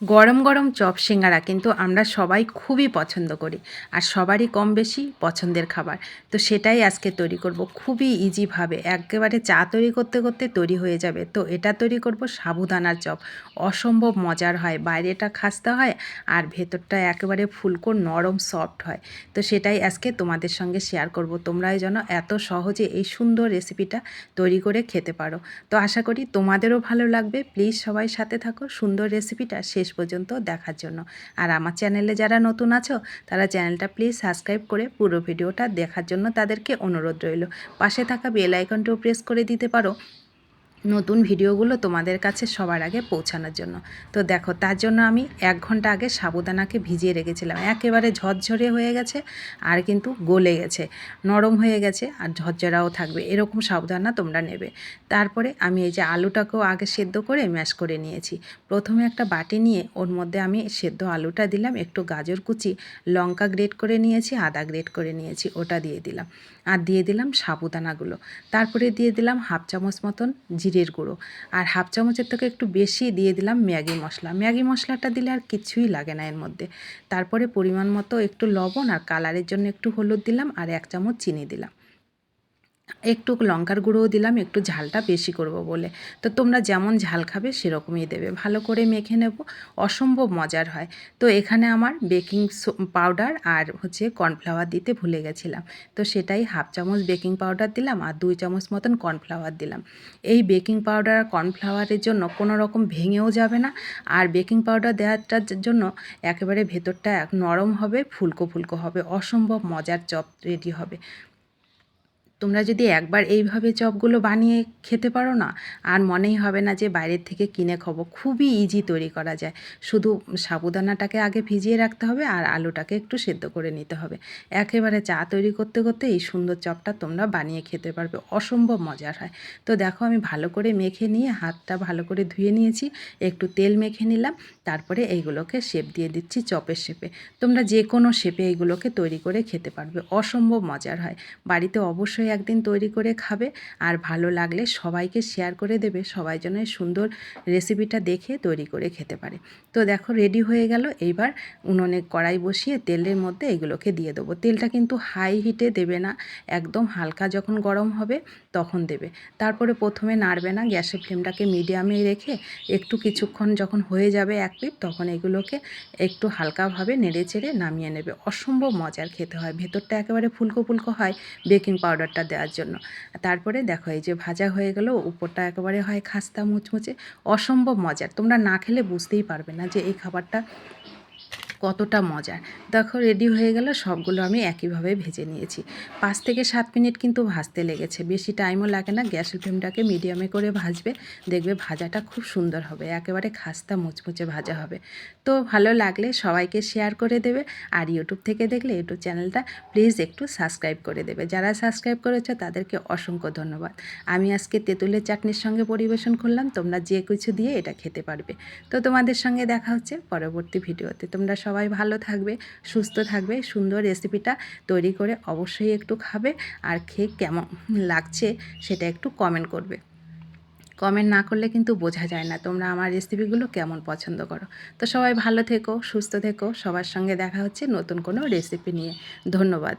গরম গরম চপ সিঙ্গারা কিন্তু আমরা সবাই খুবই পছন্দ করি আর সবারই কম বেশি পছন্দের খাবার। তো সেটাই আজকে তৈরি করব খুবই ইজিভাবে, একেবারে চা তৈরি করতে করতে তৈরি হয়ে যাবে। তো এটা তৈরি করব সাবুদানার চপ। অসম্ভব মজার হয়, বাইরেটা খাস্তা হয় আর ভেতরটা একেবারে ফুলকো নরম সফট হয়। তো সেটাই আজকে তোমাদের সঙ্গে শেয়ার করব, তোমরাই যেন এত সহজে এই সুন্দর রেসিপিটা তৈরি করে খেতে পারো। তো আশা করি তোমাদেরও ভালো লাগবে। প্লিজ সবাই সাথে থাকো সুন্দর রেসিপিটা শেষ পর্যন্ত দেখার জন্য। আর আমার চ্যানেলে যারা নতুন আছো তারা চ্যানেলটা প্লিজ সাবস্ক্রাইব করে পুরো ভিডিওটা দেখার জন্য তাদেরকে অনুরোধ রইল। পাশে থাকা বেল আইকনটাও প্রেস করে দিতে পারো নতুন ভিডিওগুলো তোমাদের কাছে সবার আগে পৌঁছানোর জন্য। তো দেখো, তার জন্য আমি 1 ঘন্টা আগে সাবুদানাকে ভিজিয়ে রেখেছিলাম। একেবারে ঝরঝরে হয়ে গেছে আর কিন্তু গলে গেছে, নরম হয়ে গেছে আর ঝরঝরাও থাকবে, এরকম সাবুদানা তোমরা নেবে। তারপরে আমি এই যে আলুটাকেও আগে সেদ্ধ করে ম্যাশ করে নিয়েছি। প্রথমে একটা বাটি নিয়ে ওর মধ্যে আমি সেদ্ধ আলুটা দিলাম, একটু গাজর কুচি, লঙ্কা গ্রেট করে নিয়েছি, আদা গ্রেট করে নিয়েছি, ওটা দিয়ে দিলাম। আর দিয়ে দিলাম সাবুদানাগুলো। তারপরে দিয়ে দিলাম 1/2 চামচ মতন জিরের গুঁড়ো, আর 1/2 চামচের থেকে একটু বেশি দিয়ে দিলাম ম্যাগি মশলা। ম্যাগি মশলাটা দিলে আর কিছুই লাগে না এর মধ্যে। তারপরে পরিমাণ মতো একটু লবণ আর কালারের জন্য একটু হলুদ দিলাম আর 1 চামচ চিনি দিলাম। একটু লঙ্কার গুঁড়োও দিলাম, একটু ঝালটা বেশি করব বলে। তো তোমরা যেমন ঝাল খাবে সেরকমই দেবে। ভালো করে মেখে নেব, অসম্ভব মজার হয়। তো এখানে আমার বেকিং পাউডার আর কর্নফ্লাওয়ার দিতে ভুলে গেছিলাম। তো সেটাই 1/2 চামচ বেকিং পাউডার দিলাম আর 2 চামচ মতন কর্নফ্লাওয়ার দিলাম। এই বেকিং পাউডার আর কর্নফ্লাওয়ারের জন্য কোনো রকম ভেঙেও যাবে না, আর বেকিং পাউডার দেওয়াটার জন্য একেবারে ভেতরটা নরম হবে, ফুলকো ফুলকো হবে, অসম্ভব মজার চপ রেডি হবে। তোমরা যদি একবার এইভাবে চপগুলো বানিয়ে খেতে পারো না, আর মনেই হবে না যে বাইরের থেকে কিনে খাবো। খুবই ইজি তৈরি করা যায়। শুধু সাবুদানাটাকে আগে ভিজিয়ে রাখতে হবে আর আলুটাকে একটু সেদ্ধ করে নিতে হবে। একেবারে চা তৈরি করতে করতে এই সুন্দর চপটা তোমরা বানিয়ে খেতে পারবে, অসম্ভব মজার হয়। তো দেখো, আমি ভালো করে মেখে নিয়ে হাতটা ভালো করে ধুয়ে নিয়েছি, একটু তেল মেখে নিলাম। তারপরে এইগুলোকে শেপ দিয়ে দিচ্ছি চপের শেপে। তোমরা যে কোনো শেপে এইগুলোকে তৈরি করে খেতে পারবে, অসম্ভব মজার হয়। বাড়িতে অবশ্যই একদিন তৈরি করে খাবে আর ভালো লাগলে সবাইকে শেয়ার করে দেবে, সবাই যেন এই সুন্দর রেসিপিটা দেখে তৈরি করে খেতে পারে। তো দেখো, রেডি হয়ে গেল। এইবার উনুনে কড়াই বসিয়ে তেলের মধ্যে এগুলোকে দিয়ে দেবো। তেলটা কিন্তু হাই হিটে দেবে না, একদম হালকা যখন গরম হবে তখন দেবে। তারপরে প্রথমে নাড়বে না, গ্যাসের ফ্লেমটাকে মিডিয়ামে রেখে একটু কিছুক্ষণ যখন হয়ে যাবে এক পিঠ, তখন এগুলোকে একটু হালকাভাবে নেড়ে চেড়ে নামিয়ে নেবে। অসম্ভব মজার খেতে হয়, ভেতরটা একেবারে ফুলকো ফুলকো হয় বেকিং পাউডারটা দেওয়ার জন্য। তারপরে দেখো, এই যে ভাজা হয়ে গেল, উপরটা একেবারে হয় খাস্তা মুচমুচে, অসম্ভব মজার। তোমরা না খেলে বুঝতেই পারবে না যে এই খাবারটা কতটা মজার। দেখো, রেডি হয়ে গেল, সবগুলো আমি একইভাবে ভেজে নিয়েছি। 5 থেকে 7 মিনিট কিন্তু ভাজতে লেগেছে, বেশি টাইমও লাগে না। গ্যাসের ফ্লেমটাকে মিডিয়ামে করে ভাজবে, দেখবে ভাজাটা খুব সুন্দর হবে, একেবারে খাস্তা মুচমুচে ভাজা হবে। তো ভালো লাগলে সবাইকে শেয়ার করে দেবে, আর ইউটিউব থেকে দেখলে ইউটিউব চ্যানেলটা প্লিজ একটু সাবস্ক্রাইব করে দেবে। যারা সাবস্ক্রাইব করেছো তাদেরকে অসংখ্য ধন্যবাদ। আমি আজকে তেঁতুলের চাটনির সঙ্গে পরিবেশন করলাম, তোমরা যে কিছু দিয়ে এটা খেতে পারবে। তো তোমাদের সঙ্গে দেখা হচ্ছে পরবর্তী ভিডিওতে। তোমরা সবাই ভালো থাকবে, সুস্থ থাকবে। সুন্দর রেসিপিটা তৈরি করে অবশ্যই একটু খাবে, আর খেয়ে কেমন লাগছে সেটা একটু কমেন্ট করবে। কমেন্ট না করলে কিন্তু বোঝা যায় না তোমরা আমার রেসিপিগুলো কেমন পছন্দ করো। তো সবাই ভালো থেকো, সুস্থ থেকো। সবার সঙ্গে দেখা হচ্ছে নতুন কোনো রেসিপি নিয়ে। ধন্যবাদ।